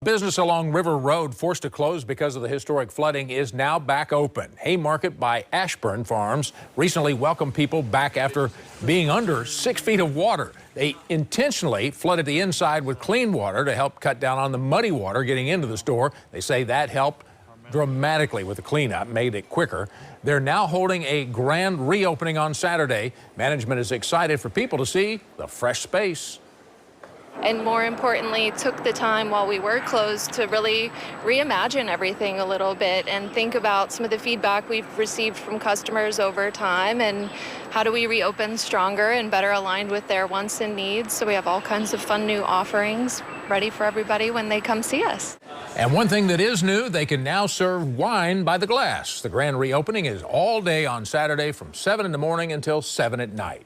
business along River Road, forced to close because of the historic flooding, is now back open. Haymarket by Ashburn Farms recently welcomed people back after being under 6 feet of water. They intentionally flooded the inside with clean water to help cut down on the muddy water getting into the store. They say that helped dramatically with the cleanup, made it quicker. They're now holding a grand reopening on Saturday. Management is excited for people to see the fresh space. And more importantly, took the time while we were closed to really reimagine everything a little bit and think about some of the feedback we've received from customers over time and how do we reopen stronger and better aligned with their wants and needs. So we have all kinds of fun new offerings ready for everybody when they come see us. And one thing that is new, they can now serve wine by the glass. The grand reopening is all day on Saturday from 7 in the morning until 7 at night.